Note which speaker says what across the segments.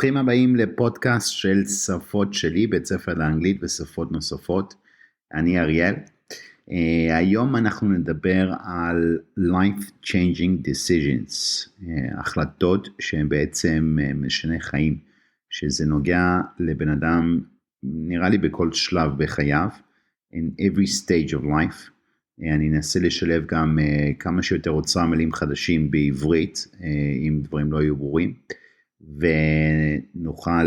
Speaker 1: ברוכים הבאים לפודקאסט של שפות-שלי, בית ספר לאנגלית ושפות נוספות. אני אריאל. היום אנחנו נדבר על life-changing decisions, החלטות שהן בעצם משנה חיים, שזה נוגע לבן אדם, נראה לי בכל שלב בחייו, in every stage of life. אני אנסה לשלב גם כמה שיותר אוצר מילים חדשים בעברית, אם דברים לא יהיו ברורים. ונוכל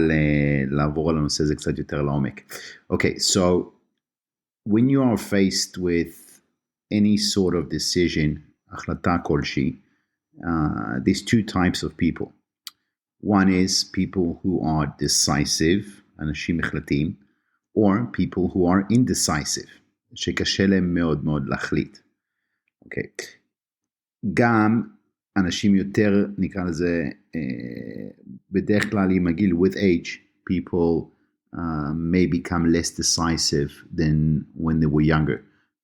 Speaker 1: לעבור על הנושא הזה קצת יותר לעומק. Okay, so when you are faced with any sort of decision, החלטה כלשהי, there's two types of people. One is people who are decisive, אנשים החלטיים, or people who are indecisive, שקשה להם מאוד מאוד להחליט. Okay. גם אנשים יותר, נקרא לזה, בדרך כלל עם הגיל, with age, people may become less decisive than when they were younger,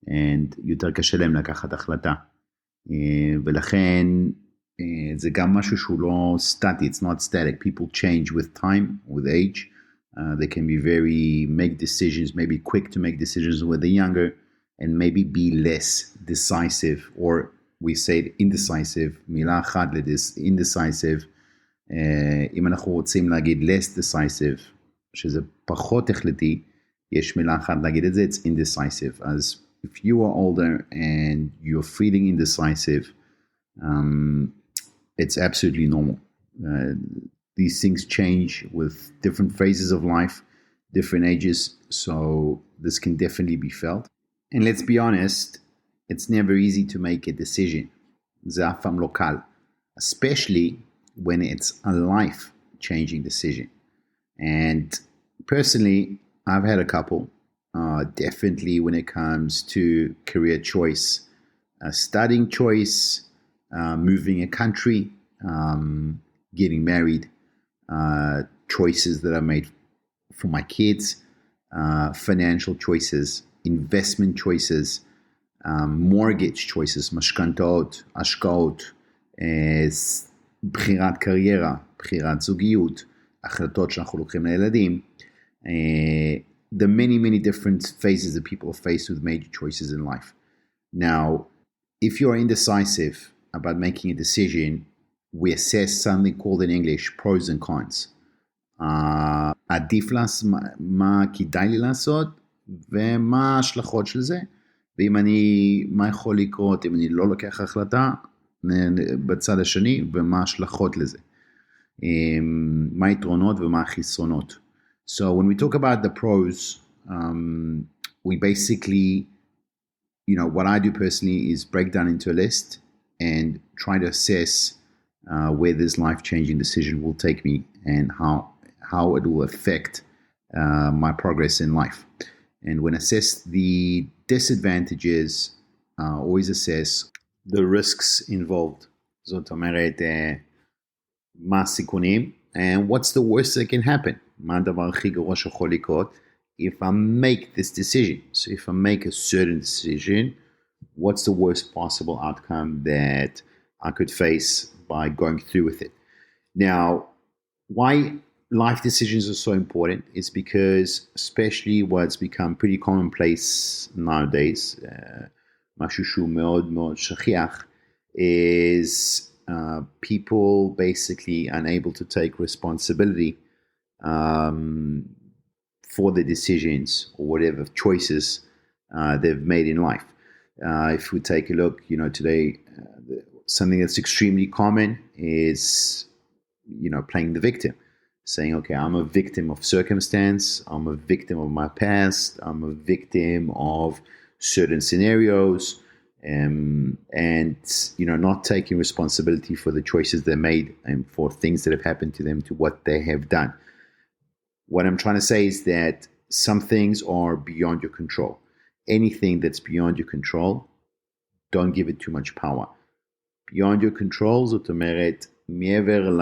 Speaker 1: and יותר קשה להם לקחת החלטה. ולכן, זה גם משהו שהוא לא סטטי, it's not static. People change with time, with age. They can be make decisions, maybe quick to make decisions when they're younger, and maybe be less decisive, or we say indecisive, מילה אחת indecisive, אם אנחנו רוצים להגיד less decisive, שזה פחות החלטי, יש מילה אחת להגיד את זה, it's indecisive. As if you are older and you're feeling indecisive, it's absolutely normal. These things change with different phases of life, different ages, so this can definitely be felt. And let's be honest, it's never easy to make a decision. זה אף פעם לא קל. Especially when it's a life-changing decision. And personally, I've had a couple. Definitely when it comes to career choice, studying choice, moving a country, getting married, choices that I made for my kids, financial choices, investment choices, mortgage choices, משכנתאות, השקעות, בחירת קריירה, בחירת זוגיות, החלטות שאנחנו לוקחים לילדים, the many different phases that people are faced with major choices in life. Now, if you're indecisive about making a decision, we assess something called in English pros and cons. עדיף מה כדאי לי לעשות, ומה ההשלכות של זה, מה יכול לקרות אם אני לא לוקח החלטה בצד השני, ומה ההשלכות לזה. מה היתרונות ומה החסרונות. So when we talk about the pros, we basically, what I do personally is break down into a list and try to assess where this life-changing decision will take me and how it will affect my progress in life. And when assess the disadvantages, always assess the risks involved. זאת אומרת, מה הסיכונים, and what's the worst that can happen? מה הדבר הכי גרוע שיכול לקרות if I make this decision? So if I make a certain decision, what's the worst possible outcome that I could face by going through with it? Now, why life decisions are so important is because, especially what's become pretty commonplace nowadays, משהו שהוא מאוד מאוד שכיח, is people basically unable to take responsibility for the decisions or whatever choices they've made in life. If we take a look, today, something that's extremely common is, playing the victim. Saying, okay, I'm a victim of circumstance, I'm a victim of my past, I'm a victim of certain scenarios, and not taking responsibility for the choices they made and for things that have happened to them, to what they have done. What I'm trying to say is that some things are beyond your control. Anything that's beyond your control, don't give it too much power. Beyond your control, זאת אומרת, מעבר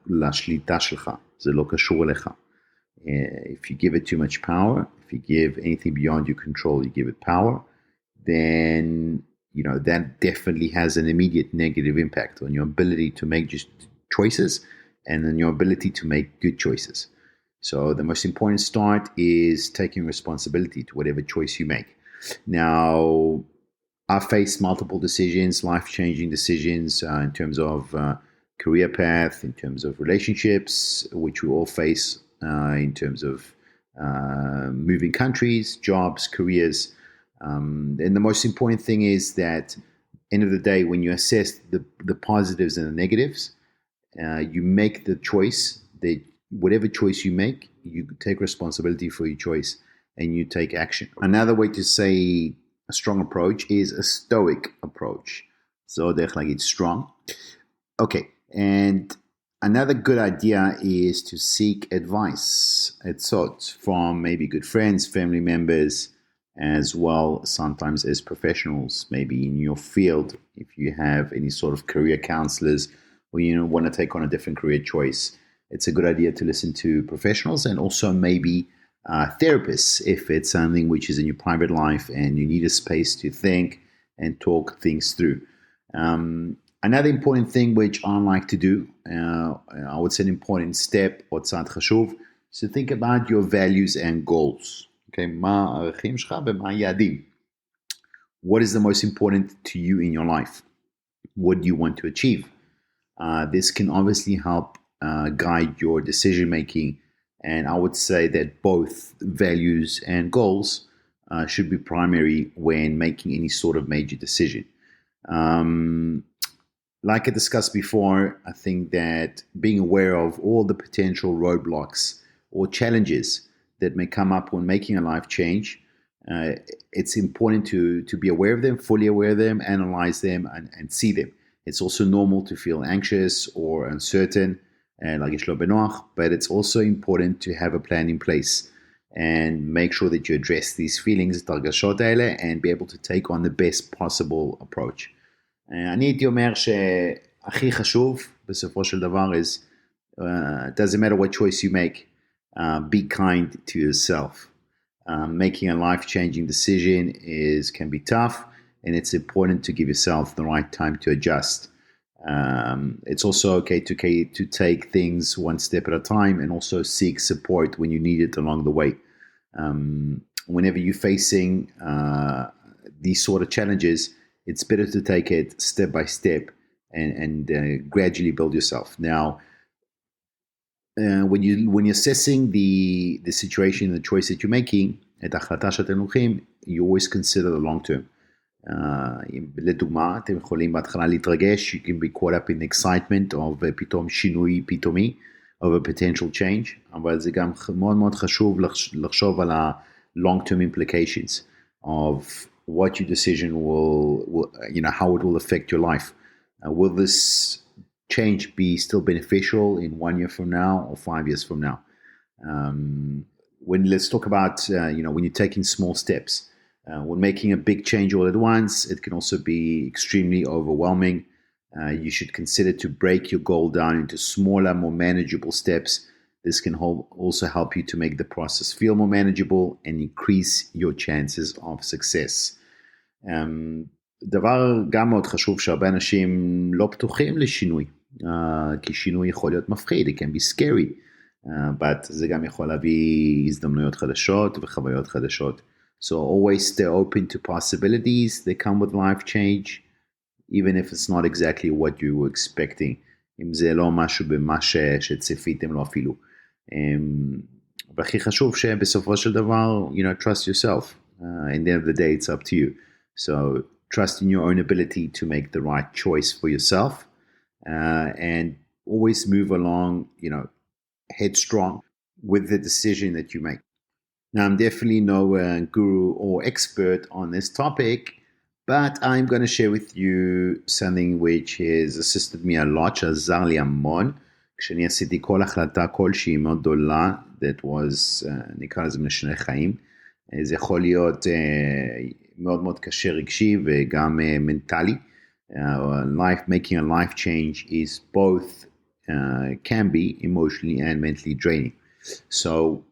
Speaker 1: לשליטה שלך, זה לא קשור אליך. If you give it too much power, if you give anything beyond your control, you give it power, then, that definitely has an immediate negative impact on your ability to make just choices and in your ability to make good choices. So the most important start is taking responsibility to whatever choice you make. Now, I faced multiple decisions, life-changing decisions in terms of career path, in terms of relationships, which we all face in terms of moving countries, jobs, careers. And the most important thing is that end of the day, when you assess the positives and the negatives, you make the choice that whatever choice you make, you take responsibility for your choice and you take action. Another way to say a strong approach is a stoic approach. So they're like it's strong. Okay, and another good idea is to seek advice, עצות, from maybe good friends, family members, as well sometimes as professionals, maybe in your field, if you have any sort of career counselors or you want to take on a different career choice. It's a good idea to listen to professionals and also maybe therapists if it's something which is in your private life and you need a space to think and talk things through. Another important thing which I like to do, I would say an important step, או צעד חשוב, is to think about your values and goals. Okay, מה הערכים שלך ומה היעדים? What is the most important to you in your life? What do you want to achieve? This can obviously help guide your decision making, and I would say that both values and goals should be primary when making any sort of major decision. Like I discussed before, I think that being aware of all the potential roadblocks or challenges that may come up when making a life change, it's important to be aware of them, fully aware of them, analyze them, and see them. It's also normal to feel anxious or uncertain, להרגיש לא בנוח, but it's also important to have a plan in place and make sure that you address these feelings, את הרגשות האלה, and be able to take on the best possible approach. אני הייתי אומר שהכי חשוב בסופו של דבר is, it doesn't matter what choice you make, be kind to yourself. Making a life-changing decision can be tough, and it's important to give yourself the right time to adjust. It's also okay to take things one step at a time and also seek support when you need it along the way. Whenever you're facing these sort of challenges, it's better to take it step by step and gradually build yourself. Now, when you're assessing the situation, the choice that you're making, את ההחלטה שאתם לוקחים, you always consider the long term. לדוגמה, אתם יכולים בהתחלה להתרגש, you can be caught up in excitement of פתאום שינוי פתאומי, of a potential change, אבל זה גם מאוד מאוד חשוב לחשוב על ה-long-term implications of what your decision will how it will affect your life. Will this change be still beneficial in 1 year from now or 5 years from now? Let's talk about, when you're taking small steps. When making a big change all at once, it can also be extremely overwhelming. You should consider to break your goal down into smaller, more manageable steps. This can also help you to make the process feel more manageable and increase your chances of success. דבר גם מאוד חשוב שהרבה אנשים לא פתוחים לשינוי, כי שינוי יכול להיות מפחיד, it can be scary, but זה גם יכול להביא הזדמנויות חדשות וחוויות חדשות. So always stay open to possibilities that come with life change, even if it's not exactly what you were expecting. אם זה לא משהו במה שצפיתם לו אפילו. והכי חשוב שבסופו של דבר, trust yourself. In the end of the day, it's up to you. So trust in your own ability to make the right choice for yourself, and always move along, headstrong with the decision that you make. Now, I'm definitely no guru or expert on this topic, but I'm going to share with you something which has assisted me a lot, שעזר לי המון, כשאני עשיתי כל החלטה כלשהי מאוד גדולה, that was, נקרא לזה משנה חיים. זה יכול להיות מאוד מאוד קשה רגשי וגם מנטלי. Making a life change is both, can be emotionally and mentally draining. So,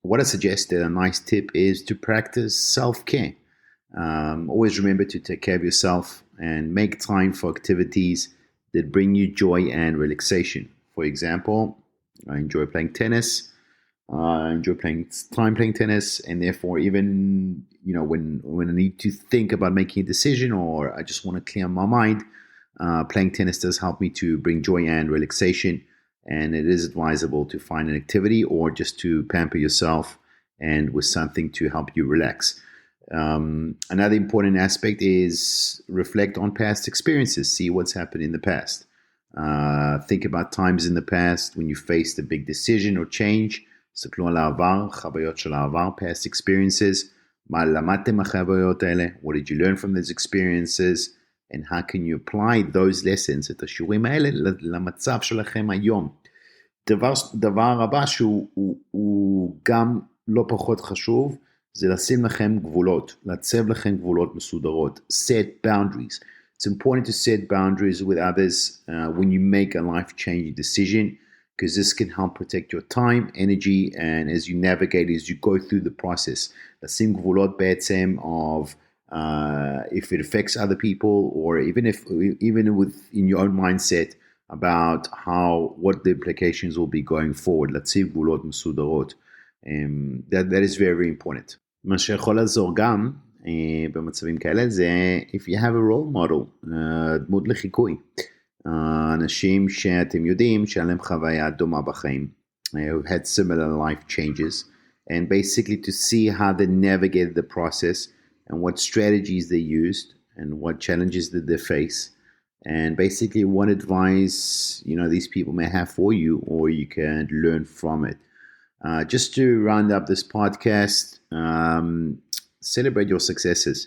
Speaker 1: what I suggest, a nice tip, is to practice self-care. Always remember to take care of yourself and make time for activities that bring you joy and relaxation. For example, I enjoy playing tennis. I enjoy playing tennis, and therefore, even when I need to think about making a decision or I just want to clear my mind, playing tennis does help me to bring joy and relaxation. And it is advisable to find an activity or just to pamper yourself and with something to help you relax. Another important aspect is reflect on past experiences. See what's happened in the past. Think about times in the past when you faced a big decision or change. תסתכלו על העבר, חוויות של העבר, past experiences. מה למדתם מהחוויות האלה? What did you learn from those experiences? And how can you apply those lessons, את השיעורים האלה, למצב שלכם היום? דבר הבא שהוא גם לא פחות חשוב, זה לשים לכם גבולות, לעצב לכם גבולות מסודרות. Set boundaries. It's important to set boundaries with others when you make a life-changing decision, because this can help protect your time, energy, and as you navigate, as you go through the process. לשים גבולות בעצם of if it affects other people, or even within your own mindset about what the implications will be going forward. להציב גבולות מסודרות. That is very, very important. מה שיכול לעזור גם במצבים כאלה זה if you have a role model, דמות לחיקוי. אנשים שאתם יודעים שהיה להם חוויה דומה בחיים, who've had similar life changes, and basically to see how they navigated the process and what strategies they used and what challenges did they face, and basically what advice these people may have for you, or you can learn from it. Just to round up this podcast, celebrate your successes.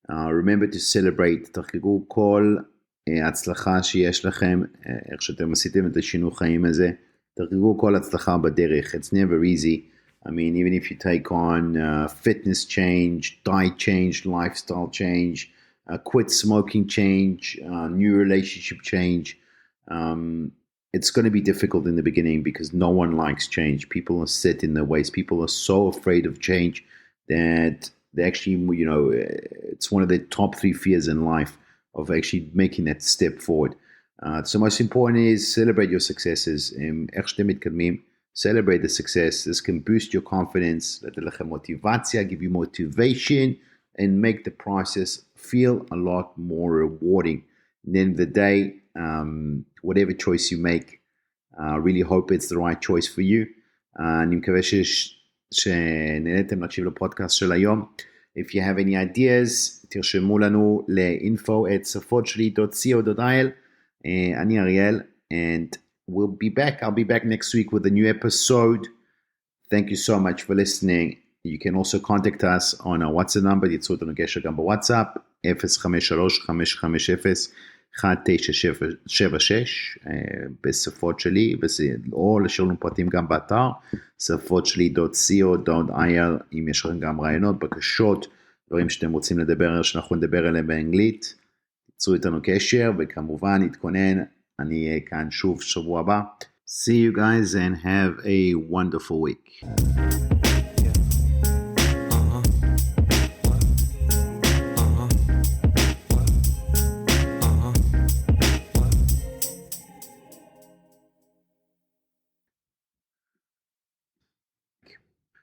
Speaker 1: Remember to celebrate. תחגגו כל הצלחה שיש לכם, איך שאתם עשיתם את השינוי חיים הזה, תחגגו כל הצלחה בדרך. It's never easy. I mean, even if you take on fitness change, diet change, lifestyle change, quit smoking change, new relationship change, it's going to be difficult in the beginning because no one likes change. People are set in their ways. People are so afraid of change that they actually, it's one of the top 3 fears in life of actually making that step forward. So most important is celebrate your successes. איך שאתם מתקדמים, celebrate the success. This can boost your confidence, לתת לכם מוטיבציה, give you motivation, and make the process feel a lot more rewarding. At the end of the day, whatever choice you make, I really hope it's the right choice for you. אני מקווה שנהנתם להקשיב לפודקאסט של היום. If you have any ideas, תרשמו לנו ל-info@שפות-שלי.co.il. אני אריאל, and I'll be back next week with a new episode. Thank you so much for listening. You can also contact us on our WhatsApp number, יצרו אותנו קשר גם בוואטסאפ, 053-550-1976, בשפות-שלי, או לשאול לנו פרטים גם באתר, שפות-שלי.co.il, אם יש לכם גם רעיונות, בקשות, דברים שאתם רוצים לדבר, שאנחנו נדבר עליהם באנגלית, יצרו איתנו קשר, וכמובן להתכונן, אני אהיה כאן שוב שבוע הבא. See you guys and have a wonderful week.